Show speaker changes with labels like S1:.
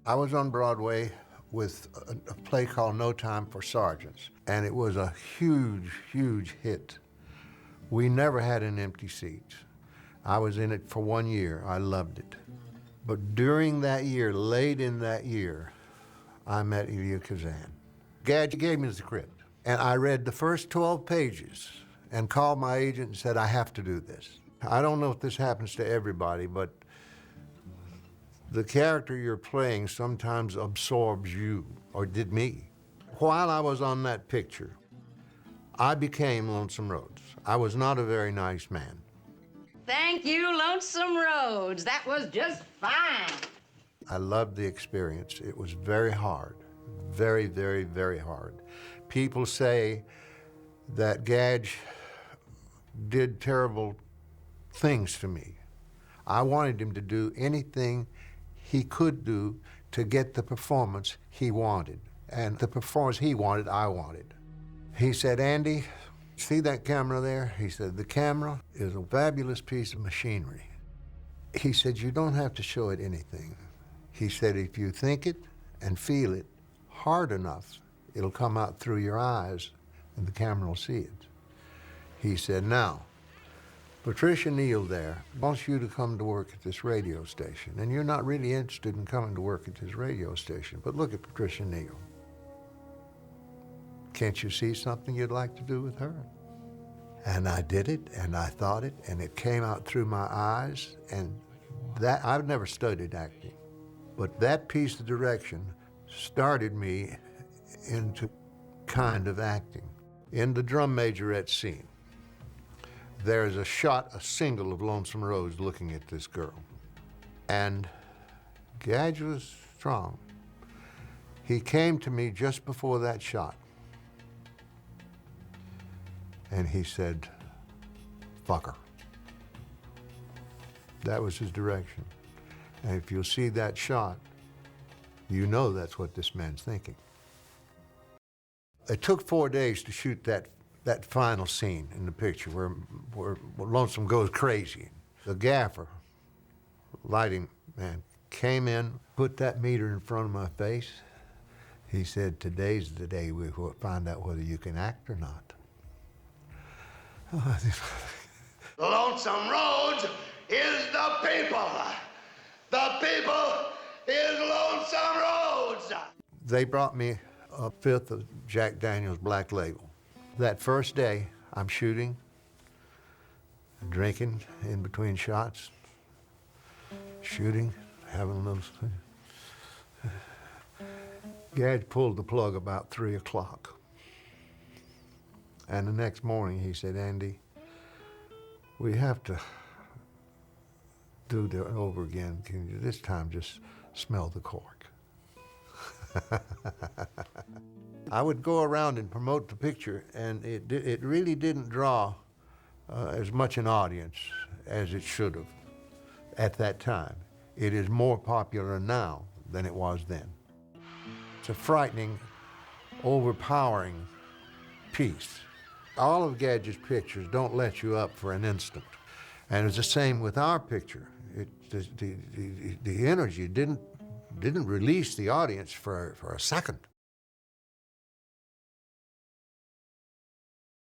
S1: I was on Broadway with a play called No Time for Sergeants, and it was a huge, huge hit. We never had an empty seat. I was in it for 1 year. I loved it. But during that year, late in that year, I met Elia Kazan. Gadge gave me the script, and I read the first 12 pages and called my agent and said, I have to do this. I don't know if this happens to everybody, but the character you're playing sometimes absorbs you, or did me. While I was on that picture, I became Lonesome Rhodes. I was not a very nice man.
S2: Thank you, Lonesome Rhodes. That was just fine.
S1: I loved the experience. It was very hard, very, very, very hard. People say that Gadge did terrible things to me. I wanted him to do anything he could do to get the performance he wanted. And the performance he wanted, I wanted. He said, Andy, see that camera there? He said, the camera is a fabulous piece of machinery. He said, you don't have to show it anything. He said, if you think it and feel it hard enough, it'll come out through your eyes and the camera will see it. He said, now, Patricia Neal there wants you to come to work at this radio station, and you're not really interested in coming to work at this radio station, but look at Patricia Neal. Can't you see something you'd like to do with her? And I did it, and I thought it, and it came out through my eyes, and that, I've never studied acting, but that piece of direction started me into kind of acting. In the drum majorette scene, there's a shot, a single of Lonesome Rhodes looking at this girl. And Gadge was strong. He came to me just before that shot. And he said, fuck her. That was his direction. And if you'll see that shot, you know that's what this man's thinking. It took 4 days to shoot that final scene in the picture where Lonesome goes crazy. The gaffer, lighting man, came in, put that meter in front of my face. He said, today's the day we will find out whether you can act or not.
S3: Lonesome Rhodes is the people. The people is Lonesome Rhodes.
S1: They brought me a fifth of Jack Daniel's Black Label. That first day, I'm shooting, drinking in between shots, shooting, having a little. Gadge pulled the plug about 3 o'clock. And the next morning he said, Andy, we have to do it over again. Can you this time just smell the cork? I would go around and promote the picture, and it really didn't draw as much an audience as it should have at that time. It is more popular now than it was then. It's a frightening, overpowering piece. All of Gadge's pictures don't let you up for an instant. And it's the same with our picture. The energy didn't release the audience for a second.